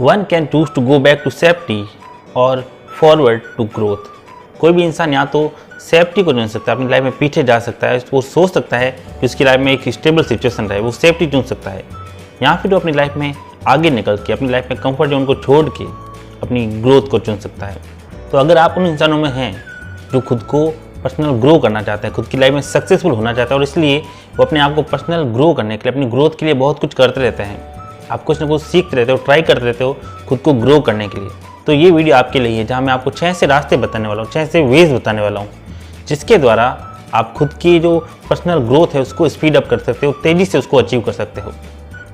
One can choose to go back to safety और forward to growth. कोई भी इंसान या तो सेफ्टी को चुन सकता है, अपनी लाइफ में पीछे जा सकता है, वो सोच सकता है कि उसकी लाइफ में एक स्टेबल सिचुएशन रहे, वो सेफ्टी चुन सकता है, या फिर वो अपनी लाइफ में आगे निकल के अपनी लाइफ में कंफर्ट जोन को छोड़ के अपनी ग्रोथ को चुन सकता है। तो अगर आप उन इंसानों में हैं जो खुद को पर्सनल ग्रो करना चाहते हैं, खुद की लाइफ में सक्सेसफुल होना चाहते हैं और इसलिए वो अपने आप को पर्सनल ग्रो करने के लिए, अपनी ग्रोथ के लिए बहुत कुछ करते रहते हैं, आप कुछ ना कुछ सीखते रहते हो, ट्राई करते रहते हो खुद को ग्रो करने के लिए, तो ये वीडियो आपके लिए है, जहाँ मैं आपको 6 से रास्ते बताने वाला हूँ, 6 से वेज बताने वाला हूँ, जिसके द्वारा आप खुद की जो पर्सनल ग्रोथ है उसको स्पीड अप कर सकते हो, तेज़ी से उसको अचीव कर सकते हो।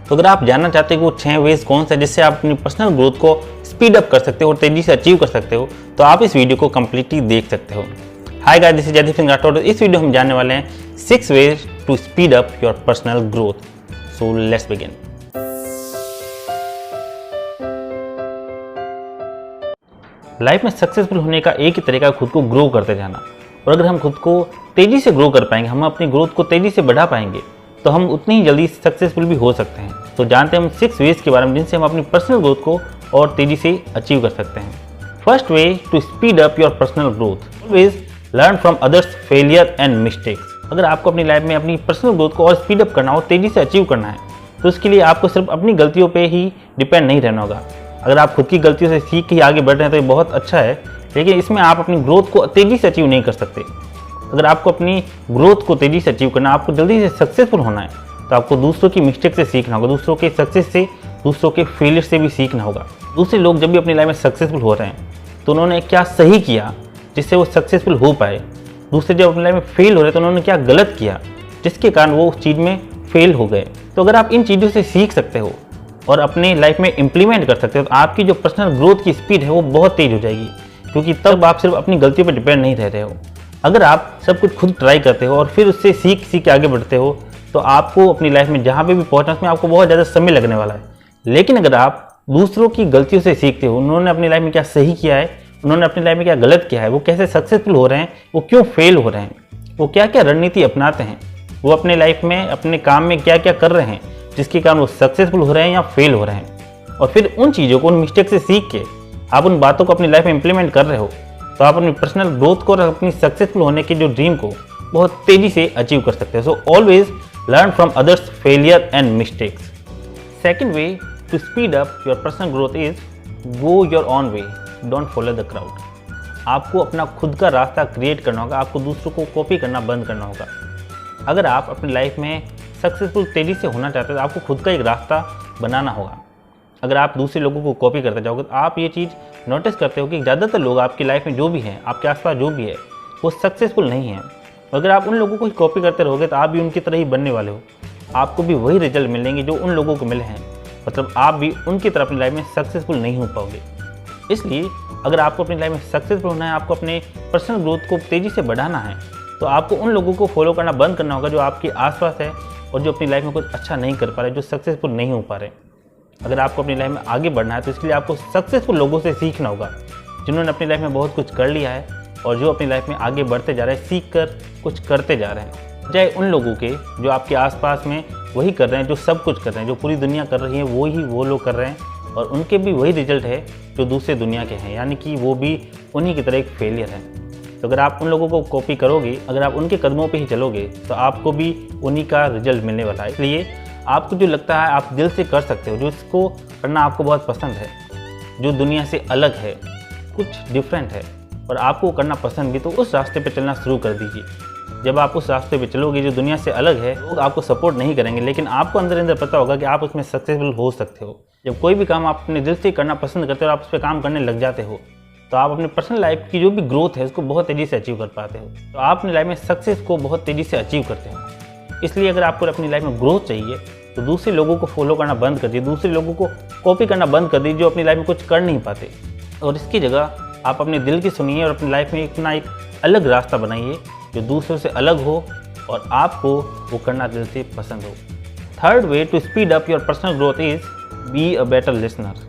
तो अगर आप जानना चाहते हो कि वो 6 वेज कौन सा है जिससे आप अपनी पर्सनल ग्रोथ को स्पीड अप कर सकते हो और तेज़ी से अचीव कर सकते हो, तो आप इस वीडियो को कंप्लीटली देख सकते हो। Hi guys, this is Jaydeep Singh Rathore. इस वीडियो हम जानने वाले हैं 6 ways to speed up your personal growth. So let's begin. Life में सक्सेसफुल होने का एक ही तरीका खुद को ग्रो करते जाना, और अगर हम खुद को तेज़ी से ग्रो कर पाएंगे, हम अपनी ग्रोथ को तेज़ी से बढ़ा पाएंगे, तो हम उतनी ही जल्दी सक्सेसफुल भी हो सकते हैं। तो जानते हैं हम 6 वेज के बारे में जिनसे हम अपनी पर्सनल ग्रोथ को और तेज़ी से अचीव कर सकते हैं। First way to speed up your personal growth, always learn from others failure and mistakes. अगर आपको अपनी लाइफ में अपनी पर्सनल ग्रोथ को और स्पीड अप करना हो, तेज़ी से अचीव करना है, तो उसके लिए आपको सिर्फ अपनी गलतियों पर ही डिपेंड नहीं रहना होगा। अगर आप खुद की गलतियों से सीख के आगे बढ़ रहे हैं तो ये बहुत अच्छा है, लेकिन इसमें आप अपनी ग्रोथ को तेज़ी से अचीव नहीं कर सकते। अगर आपको अपनी ग्रोथ को तेज़ी से अचीव करना, आपको जल्दी से सक्सेसफुल होना है, तो आपको दूसरों की मिस्टेक से सीखना होगा, दूसरों के सक्सेस से, दूसरों के फेलियर से भी सीखना होगा। दूसरे लोग जब भी अपनी लाइफ में सक्सेसफुल हो रहे हैं तो उन्होंने क्या सही किया जिससे वो सक्सेसफुल हो पाए, दूसरे जब अपनी लाइफ में फेल हो रहे तो उन्होंने क्या गलत किया जिसके कारण वो उस चीज़ में फेल हो गए। तो अगर आप इन चीज़ों से सीख सकते हो और अपनी लाइफ में इंप्लीमेंट कर सकते हो, तो आपकी जो पर्सनल ग्रोथ की स्पीड है वो बहुत तेज हो जाएगी, क्योंकि तब आप सिर्फ अपनी गलतियों पर डिपेंड नहीं रह रहे हो। अगर आप सब कुछ खुद ट्राई करते हो और फिर उससे सीख के आगे बढ़ते हो, तो आपको अपनी लाइफ में जहाँ पे भी पहुँचना उसमें आपको बहुत ज़्यादा समय लगने वाला है। लेकिन अगर आप दूसरों की गलतियों से सीखते हो, उन्होंने अपनी लाइफ में क्या सही किया है, उन्होंने अपनी लाइफ में क्या गलत किया है, वो कैसे सक्सेसफुल हो रहे हैं, वो क्यों फेल हो रहे हैं, वो क्या क्या रणनीति अपनाते हैं, वो अपने लाइफ में अपने काम में क्या क्या कर रहे हैं जिसके कारण वो सक्सेसफुल हो रहे हैं या फेल हो रहे हैं, और फिर उन चीज़ों को, उन मिस्टेक से सीख के आप उन बातों को अपनी लाइफ में इंप्लीमेंट कर रहे हो, तो आप अपनी पर्सनल ग्रोथ को और अपनी सक्सेसफुल होने की जो ड्रीम को बहुत तेज़ी से अचीव कर सकते हो। So always learn from others failure and mistakes. Second way to speed up your personal growth is go your own way, don't follow the crowd. आपको अपना खुद का रास्ता क्रिएट करना होगा, आपको दूसरों को कॉपी करना बंद करना होगा। अगर आप अपनी लाइफ में सक्सेसफुल तेज़ी से होना चाहते हो तो आपको खुद का एक रास्ता बनाना होगा। अगर आप दूसरे लोगों को कॉपी करते जाओगे तो आप ये चीज़ नोटिस करते हो कि ज़्यादातर लोग आपकी लाइफ में जो भी हैं, आपके आसपास जो भी है, वो सक्सेसफुल नहीं है। अगर आप उन लोगों को ही कॉपी करते रहोगे तो आप भी उनकी तरह ही बनने वाले हो, आपको भी वही रिजल्ट मिलेंगे जो उन लोगों को मिले हैं, मतलब आप भी उनकी तरह अपनी लाइफ में सक्सेसफुल नहीं हो पाओगे। इसलिए अगर आपको अपनी लाइफ में सक्सेसफुल होना है, आपको अपने पर्सनल ग्रोथ को तेज़ी से बढ़ाना है, तो आपको उन लोगों को फॉलो करना बंद करना होगा जो आपके आसपास है और जो अपनी लाइफ में कुछ अच्छा नहीं कर पा रहे, जो सक्सेसफुल नहीं हो पा रहे। अगर आपको अपनी लाइफ में आगे बढ़ना है तो इसके लिए आपको सक्सेसफुल लोगों से सीखना होगा, जिन्होंने अपनी लाइफ में बहुत कुछ कर लिया है और जो अपनी लाइफ में आगे बढ़ते जा रहे हैं, सीख कर कुछ करते जा रहे हैं। चाहे उन लोगों के जो आपके आसपास में वही कर रहे हैं, जो सब कुछ कर रहे हैं, जो पूरी दुनिया कर रही है वो लोग कर रहे हैं और उनके भी वही रिजल्ट है जो दूसरे दुनिया के हैं, यानी कि वो भी उन्हीं की तरह एक फेलियर है। तो अगर आप उन लोगों को कॉपी करोगे, अगर आप उनके कदमों पे ही चलोगे, तो आपको भी उन्हीं का रिजल्ट मिलने वाला है। इसलिए आपको जो लगता है आप दिल से कर सकते हो, जो इसको करना आपको बहुत पसंद है, जो दुनिया से अलग है, कुछ डिफरेंट है और आपको करना पसंद भी, तो उस रास्ते पे चलना शुरू कर दीजिए। जब आप उस रास्ते पे चलोगे जो दुनिया से अलग है, लोग आपको सपोर्ट नहीं करेंगे, लेकिन आपको अंदर अंदर पता होगा कि आप उसमें सक्सेसफुल हो सकते हो। जब कोई भी काम आप अपने दिल से करना पसंद करते हो और आप उस पर काम करने लग जाते हो, तो आप अपनी पर्सनल लाइफ की जो भी ग्रोथ है उसको बहुत तेज़ी से अचीव कर पाते हो। तो आप अपनी लाइफ में सक्सेस को बहुत तेज़ी से अचीव करते हो। इसलिए अगर आपको अपनी लाइफ में ग्रोथ चाहिए तो दूसरे लोगों को फॉलो करना बंद कर दीजिए, दूसरे लोगों को कॉपी करना बंद कर दीजिए जो अपनी लाइफ में कुछ कर नहीं पाते, और इसकी जगह आप अपने दिल की सुनिए और अपनी लाइफ में अपना एक अलग रास्ता बनाइए जो दूसरों से अलग हो और आपको वो करना दिल से पसंद हो। Third way to speed up your personal growth is be a better listener.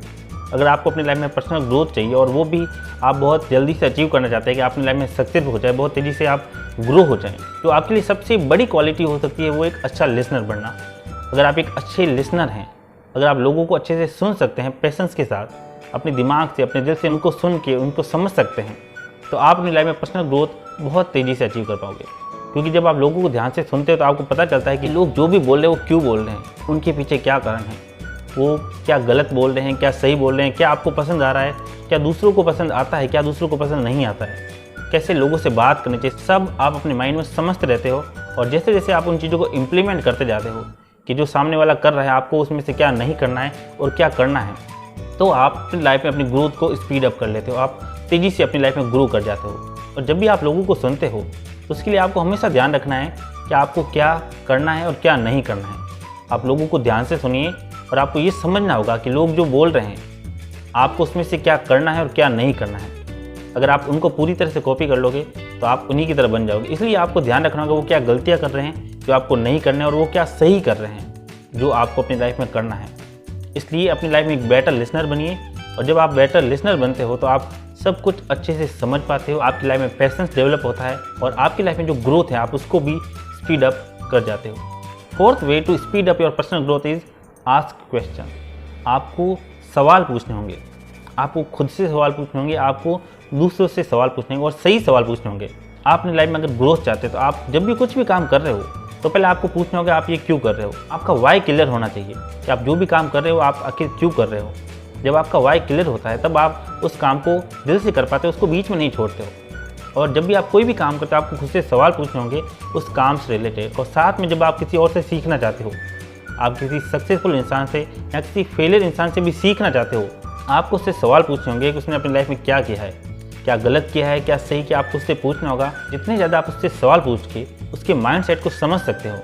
अगर आपको अपनी लाइफ में पर्सनल ग्रोथ चाहिए और वो भी आप बहुत जल्दी से अचीव करना चाहते हैं कि आप अपनी लाइफ में सक्सेसफुल हो जाए, बहुत तेज़ी से आप ग्रो हो जाएं, तो आपके लिए सबसे बड़ी क्वालिटी हो सकती है वो एक अच्छा लिसनर बनना। अगर आप एक अच्छे लिसनर हैं, अगर आप लोगों को अच्छे से सुन सकते हैं, पेशेंस के साथ, अपने दिमाग से, अपने दिल से उनको सुन के उनको समझ सकते हैं, तो आप अपनी लाइफ में पर्सनल ग्रोथ बहुत तेज़ी से अचीव कर पाओगे। क्योंकि जब आप लोगों को ध्यान से सुनते हो तो आपको पता चलता है कि लोग जो भी बोल रहे हैं वो क्यों बोल रहे हैं, उनके पीछे क्या कारण है, वो क्या गलत बोल रहे हैं, क्या सही बोल रहे हैं, क्या आपको पसंद आ रहा है, क्या दूसरों को पसंद आता है, क्या दूसरों को पसंद नहीं आता है, कैसे लोगों से बात करनी चाहिए, सब आप अपने माइंड में समझते रहते हो। और जैसे जैसे आप उन चीज़ों को इम्प्लीमेंट करते जाते हो कि जो सामने वाला कर रहा है आपको उसमें से क्या नहीं करना है और क्या करना है, तो आप अपनी लाइफ में अपनी ग्रोथ को स्पीड अप कर लेते हो, आप तेज़ी से अपनी लाइफ में ग्रो कर जाते हो। और जब भी आप लोगों को सुनते हो तो उसके लिए आपको हमेशा ध्यान रखना है कि आपको क्या करना है और क्या नहीं करना है। आप लोगों को ध्यान से सुनिए और आपको ये समझना होगा कि लोग जो बोल रहे हैं आपको उसमें से क्या करना है और क्या नहीं करना है। अगर आप उनको पूरी तरह से कॉपी कर लोगे तो आप उन्हीं की तरह बन जाओगे। इसलिए आपको ध्यान रखना होगा वो क्या गलतियाँ कर रहे हैं जो आपको नहीं करना है और वो क्या सही कर रहे हैं जो आपको अपनी लाइफ में करना है। इसलिए अपनी लाइफ में एक बेटर लिसनर बनिए, और जब आप बेटर लिसनर बनते हो तो आप सब कुछ अच्छे से समझ पाते हो, आपकी लाइफ में पेशेंस डेवलप होता है और आपकी लाइफ में जो ग्रोथ है आप उसको भी स्पीड अप कर जाते हो। Fourth way to speed up your personal growth is ask question. आपको सवाल पूछने होंगे, आपको खुद से सवाल पूछने होंगे, आपको दूसरों से सवाल पूछने होंगे और सही सवाल पूछने होंगे। आप अपनी लाइफ में अगर ग्रोथ चाहते हो तो आप जब भी कुछ भी काम कर रहे हो तो पहले आपको पूछना होगा आप ये क्यों कर रहे हो। आपका वाई क्लियर होना चाहिए कि आप जो भी काम कर रहे हो आप आखिर क्यों कर रहे हो। जब आपका वाई क्लियर होता है तब आप उस काम को दिल से कर पाते हो, उसको बीच में नहीं छोड़ते हो। और जब भी आप कोई भी काम करते हो आपको खुद से सवाल पूछने होंगे उस काम से रिलेटेड। और साथ में जब आप किसी और से सीखना चाहते हो, आप किसी सक्सेसफुल इंसान से या किसी फेलियर इंसान से भी सीखना चाहते हो, आपको उससे सवाल पूछने होंगे कि उसने अपनी लाइफ में क्या किया है, क्या गलत किया है, क्या सही किया। आपको उससे पूछना होगा। जितने ज़्यादा आप उससे सवाल पूछ के उसके माइंडसेट को समझ सकते हो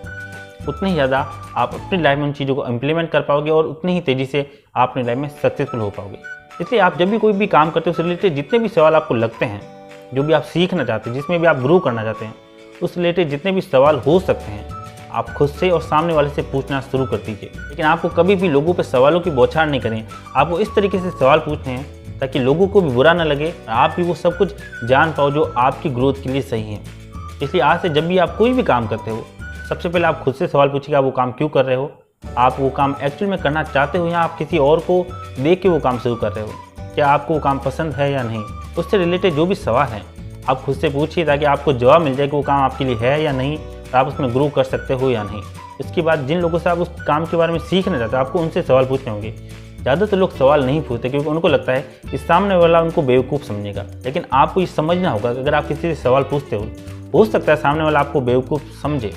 उतनी ही ज़्यादा आप अपनी लाइफ में उन चीज़ों को इम्प्लीमेंट कर पाओगे और उतनी ही तेज़ी से आप अपनी लाइफ में सक्सेसफुल हो पाओगे। इसलिए आप जब भी कोई भी काम करते हो उससे रिलेटेड जितने भी सवाल आपको लगते हैं, जो भी आप सीखना चाहते हैं, जिसमें भी आप ग्रो करना चाहते हैं, उस रिलेटेड जितने भी सवाल हो सकते हैं आप खुद से और सामने वाले से पूछना शुरू कर दीजिए। लेकिन आपको कभी भी लोगों पर सवालों की बौछार नहीं करें। आपको इस तरीके से सवाल पूछने हैं ताकि लोगों को भी बुरा ना लगे, आप भी वो सब कुछ जान पाओ जो आपकी ग्रोथ के लिए सही है। इसलिए आज से जब भी आप कोई भी काम करते हो सबसे पहले आप खुद से सवाल पूछिए आप वो काम क्यों कर रहे हो, आप वो काम एक्चुअल में करना चाहते हो या आप किसी और को देख के वो काम शुरू कर रहे हो, क्या आपको वो काम पसंद है या नहीं। उससे रिलेटेड जो भी सवाल हैं आप खुद से पूछिए ताकि आपको जवाब मिल जाए कि वो काम आपके लिए है या नहीं, आप उसमें ग्रो कर सकते हो या नहीं। इसके बाद जिन लोगों से आप उस काम के बारे में सीखना चाहते हो आपको उनसे सवाल पूछने होंगे। ज़्यादातर लोग सवाल नहीं पूछते क्योंकि उनको लगता है कि सामने वाला उनको बेवकूफ़ समझेगा। लेकिन आपको ये समझना होगा कि अगर आप किसी से सवाल पूछते हो सकता है सामने वाला आपको बेवकूफ़ समझे,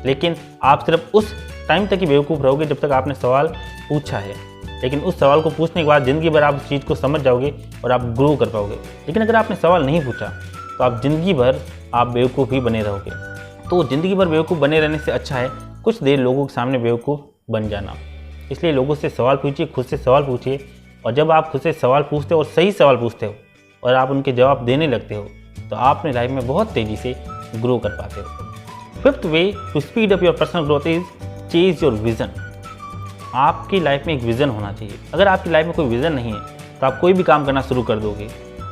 लेकिन आप सिर्फ उस टाइम तक ही बेवकूफ़ रहोगे जब तक आपने सवाल पूछा है। लेकिन उस सवाल को पूछने के बाद ज़िंदगी भर आप उस चीज़ को समझ जाओगे और आप ग्रो कर पाओगे। लेकिन अगर आपने सवाल नहीं पूछा तो आप ज़िंदगी भर आप बेवकूफ़ ही बने रहोगे। तो ज़िंदगी भर बेवकूफ़ बने रहने से अच्छा है कुछ देर लोगों के सामने बेवकूफ़ बन जाना। इसलिए लोगों से सवाल पूछिए, खुद से सवाल पूछिए, और जब आप खुद से सवाल पूछते हो और सही सवाल पूछते हो और आप उनके जवाब देने लगते हो तो आप अपनी लाइफ में बहुत तेज़ी से ग्रो कर पाते हो। Fifth way to speed up your personal growth is chase your vision. आपकी लाइफ में एक विज़न होना चाहिए। अगर आपकी लाइफ में कोई विज़न नहीं है तो आप कोई भी काम करना शुरू कर दोगे,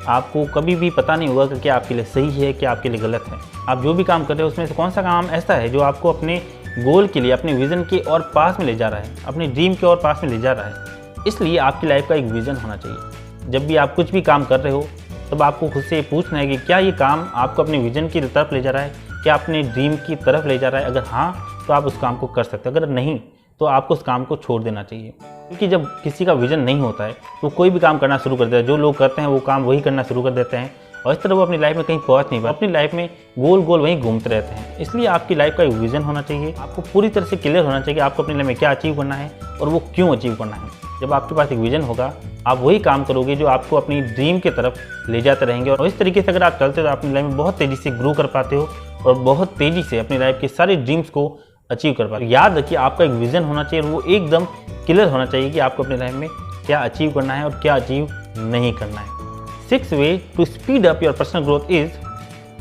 आपको कभी भी पता नहीं होगा कि क्या आपके लिए सही है क्या आपके लिए गलत है। आप जो भी काम कर रहे हो उसमें से कौन सा काम ऐसा है जो आपको अपने गोल के लिए, अपने विज़न के और पास में ले जा रहा है, अपने ड्रीम के और पास में ले जा रहा है। इसलिए आपकी लाइफ का एक विज़न होना चाहिए। जब भी आप कुछ भी काम कर रहे हो तब आपको खुद से पूछना है कि क्या ये काम आपको अपने विज़न की तरफ ले जा रहा है, क्या अपने ड्रीम की तरफ ले जा रहा है। अगर हाँ तो आप उस काम को कर सकते हैं, अगर नहीं तो आपको उस काम को छोड़ देना चाहिए। क्योंकि जब किसी का विज़न नहीं होता है तो कोई भी काम करना शुरू कर देता है, जो लोग करते हैं वो काम वही करना शुरू कर देते हैं और इस तरह वो अपनी लाइफ में कहीं पहुंच नहीं पाते, अपनी लाइफ में गोल गोल वहीं घूमते रहते हैं। इसलिए आपकी लाइफ का एक विज़न होना चाहिए। आपको पूरी तरह से क्लियर होना चाहिए कि आपको अपनी लाइफ में क्या अचीव करना है और वो क्यों अचीव करना है। जब आपके पास एक विज़न होगा आप वही काम करोगे जो आपको अपनी ड्रीम की तरफ ले जाते रहेंगे। और इस तरीके से अगर आप चलते तो अपनी लाइफ में बहुत तेज़ी से ग्रो कर पाते हो और बहुत तेज़ी से अपनी लाइफ के सारे ड्रीम्स को अचीव कर पाते हो। याद रखिए आपका एक विज़न होना चाहिए और वो एकदम क्लियर होना चाहिए कि आपको अपनी लाइफ में क्या अचीव करना है और क्या अचीव नहीं करना है। Six way to speed up your personal growth is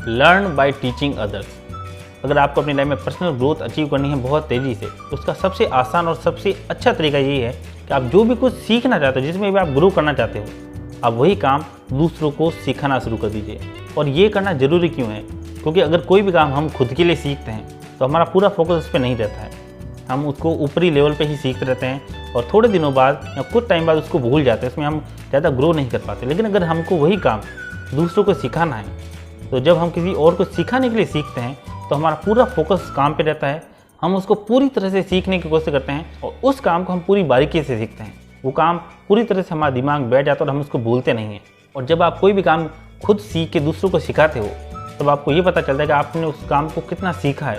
learn by teaching others. अगर आपको अपनी लाइफ में पर्सनल ग्रोथ अचीव करनी है बहुत तेज़ी से तो उसका सबसे आसान और सबसे अच्छा तरीका यही है कि आप जो भी कुछ सीखना चाहते हो, जिसमें भी आप ग्रो करना चाहते हो, आप वही काम दूसरों को सिखाना शुरू कर दीजिए। और ये करना ज़रूरी क्यों है? क्योंकि अगर कोई भी काम हम खुद के लिए सीखते हैं तो हमारा पूरा फोकस उस पर नहीं रहता है। हम उसको ऊपरी लेवल पे ही सीखते रहते हैं और थोड़े दिनों बाद या कुछ टाइम बाद उसको भूल जाते हैं, इसमें हम ज़्यादा ग्रो नहीं कर पाते। लेकिन अगर हमको वही काम दूसरों को सिखाना है, तो जब हम किसी और को सिखाने के लिए सीखते हैं तो हमारा पूरा फोकस काम पे रहता है। हम उसको पूरी तरह से सीखने की कोशिश करते हैं और उस काम को हम पूरी बारीकी से सीखते हैं। वो काम पूरी तरह से हमारा दिमाग बैठ जाता है और हम उसको भूलते नहीं हैं। और जब आप कोई भी काम खुद सीख के दूसरों को सिखाते हो, तब आपको ये पता चलता है कि आपने उस काम को कितना सीखा है,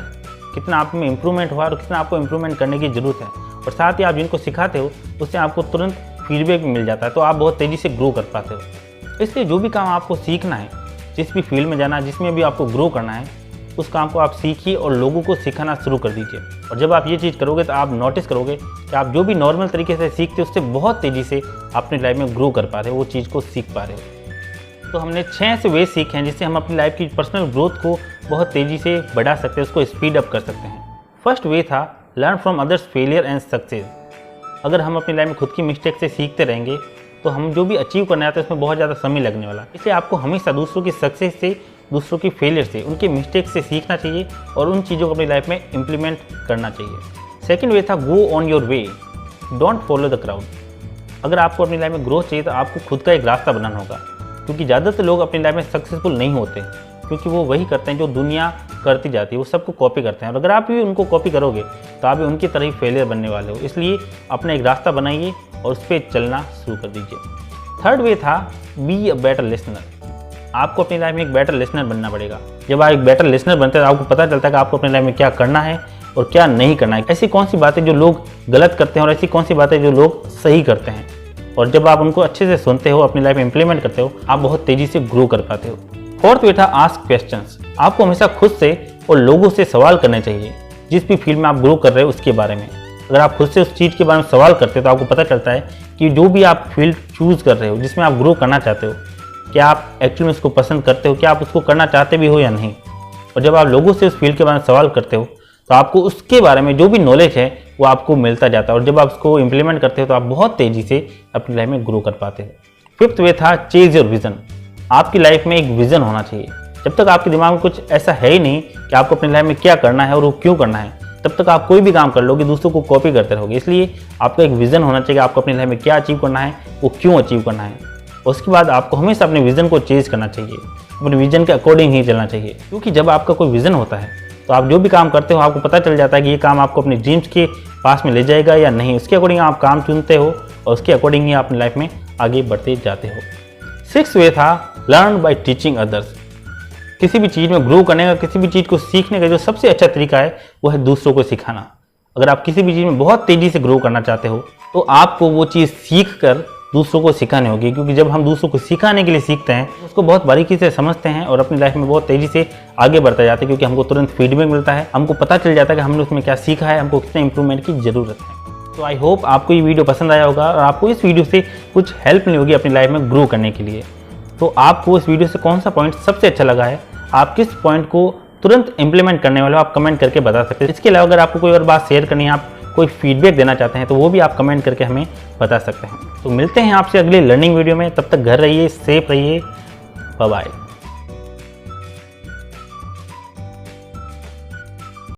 कितना आप में इम्प्रूवमेंट हुआ और कितना आपको इम्प्रूवमेंट करने की ज़रूरत है। और साथ ही आप जिनको सिखाते हो उससे आपको तुरंत फीडबैक मिल जाता है, तो आप बहुत तेज़ी से ग्रो कर पाते हो। इसलिए जो भी काम आपको सीखना है, जिस भी फील्ड में जाना है, जिसमें भी आपको ग्रो करना है, उस काम को आप सीखिए और लोगों को सिखाना शुरू कर दीजिए। और जब आप ये चीज़ करोगे तो आप नोटिस करोगे कि आप जो भी नॉर्मल तरीके से सीखते हो उससे बहुत तेज़ी से अपनी लाइफ में ग्रो कर पा रहे हो, वो चीज़ को सीख पा रहे हो। तो हमने 6 ऐसे वे सीखे हैं जिससे हम अपनी लाइफ की पर्सनल ग्रोथ को बहुत तेज़ी से बढ़ा सकते हैं, उसको स्पीड अप कर सकते हैं। फर्स्ट वे था learn from others failure and success. अगर हम अपनी लाइफ में खुद की मिस्टेक से सीखते रहेंगे तो हम जो भी अचीव करना चाहते हैं उसमें बहुत ज़्यादा समय लगने वाला है। इसलिए आपको हमेशा दूसरों की सक्सेस से, दूसरों की फेलियर से, उनके मिस्टेक से सीखना चाहिए और उन चीज़ों को अपनी लाइफ में इम्प्लीमेंट करना चाहिए। सेकंड वे था go on your way, don't follow the crowd. अगर आपको अपनी लाइफ में ग्रोथ चाहिए तो आपको खुद का एक रास्ता बनाना होगा, क्योंकि ज़्यादातर लोग अपनी लाइफ में सक्सेसफुल नहीं होते क्योंकि वो वही करते हैं जो दुनिया करती जाती है, वो सबको कॉपी करते हैं। और अगर आप भी उनको कॉपी करोगे तो आप भी उनकी तरह ही फेलियर बनने वाले हो। इसलिए अपना एक रास्ता बनाइए और उस पर चलना शुरू कर दीजिए। थर्ड वे था बी अ बेटर लिसनर। आपको अपनी लाइफ में एक बेटर लिसनर बनना पड़ेगा। जब आप एक बेटर लिसनर बनते हैं तो आपको पता चलता है कि आपको अपनी लाइफ में क्या करना है और क्या नहीं करना है, ऐसी कौन सी बातें जो लोग गलत करते हैं और ऐसी कौन सी बातें जो लोग सही करते हैं। और जब आप उनको अच्छे से सुनते हो, अपनी लाइफ में इंप्लीमेंट करते हो, आप बहुत तेज़ी से ग्रो कर पाते हो। फोर्थ वे था आस्क क्वेश्चंस। आपको हमेशा खुद से और लोगों से सवाल करने चाहिए जिस भी फील्ड में आप ग्रो कर रहे हो उसके बारे में। अगर आप खुद से उस चीज़ के बारे में सवाल करते हो तो आपको पता चलता है कि जो भी आप फील्ड चूज़ कर रहे हो, जिसमें आप ग्रो करना चाहते हो, क्या आप एक्चुअली में उसको पसंद करते हो, क्या आप उसको करना चाहते भी हो या नहीं। और जब आप लोगों से उस फील्ड के बारे में सवाल करते हो तो आपको उसके बारे में जो भी नॉलेज है वो आपको मिलता जाता है और जब आप उसको इम्प्लीमेंट करते हो तो आप बहुत तेज़ी से अपनी लाइफ में ग्रो कर पाते हो। फिफ्थ वे था चेज योर विजन। आपकी लाइफ में एक विज़न होना चाहिए। जब तक आपके दिमाग में कुछ ऐसा है ही नहीं कि आपको अपनी लाइफ में क्या करना है और वो क्यों करना है, तब तक आप कोई भी काम कर लोगे, दूसरों को कॉपी करते रहोगे। इसलिए आपका एक विज़न होना चाहिए, आपको अपनी लाइफ में क्या अचीव करना है, वो क्यों अचीव करना है। उसके बाद आपको हमेशा अपने विज़न को चेंज करना चाहिए, अपने विज़न के अकॉर्डिंग ही चलना चाहिए। क्योंकि जब आपका कोई विज़न होता है तो आप जो भी काम करते हो आपको पता चल जाता है कि ये काम आपको अपने ड्रीम्स के पास में ले जाएगा या नहीं। उसके अकॉर्डिंग आप काम चुनते हो और उसके अकॉर्डिंग ही आप अपनी लाइफ में आगे बढ़ते जाते हो। सिक्स्थ वे था लर्न बाय टीचिंग अदर्स। किसी भी चीज़ में ग्रो करने का, किसी भी चीज़ को सीखने का जो सबसे अच्छा तरीका है वो है दूसरों को सिखाना। अगर आप किसी भी चीज़ में बहुत तेज़ी से ग्रो करना चाहते हो तो आपको वो चीज़ सीख कर दूसरों को सिखानी होगी। क्योंकि जब हम दूसरों को सिखाने के लिए सीखते हैं उसको बहुत बारीकी से समझते हैं और अपनी लाइफ में बहुत तेज़ी से आगे बढ़ते जाते हैं, क्योंकि हमको तुरंत फीडबैक मिलता है, हमको पता चल जाता है कि हमने उसमें क्या सीखा है, हमको कितने इंप्रूवमेंट की ज़रूरत है। तो आई होप आपको ये वीडियो पसंद आया होगा और आपको इस वीडियो से कुछ हेल्प मिली होगी अपनी लाइफ में ग्रो करने के लिए। तो आपको इस वीडियो से कौन सा पॉइंट सबसे अच्छा लगा है, आप किस पॉइंट को तुरंत इंप्लीमेंट करने वाले हो, आप कमेंट करके बता सकते हैं। इसके अलावा अगर आपको कोई और बात शेयर करनी है, आप कोई फीडबैक देना चाहते हैं तो वो भी आप कमेंट करके हमें बता सकते हैं। तो मिलते हैं आपसे अगली लर्निंग वीडियो में, तब तक घर रहिए, सेफ रहिए, बाय बाय।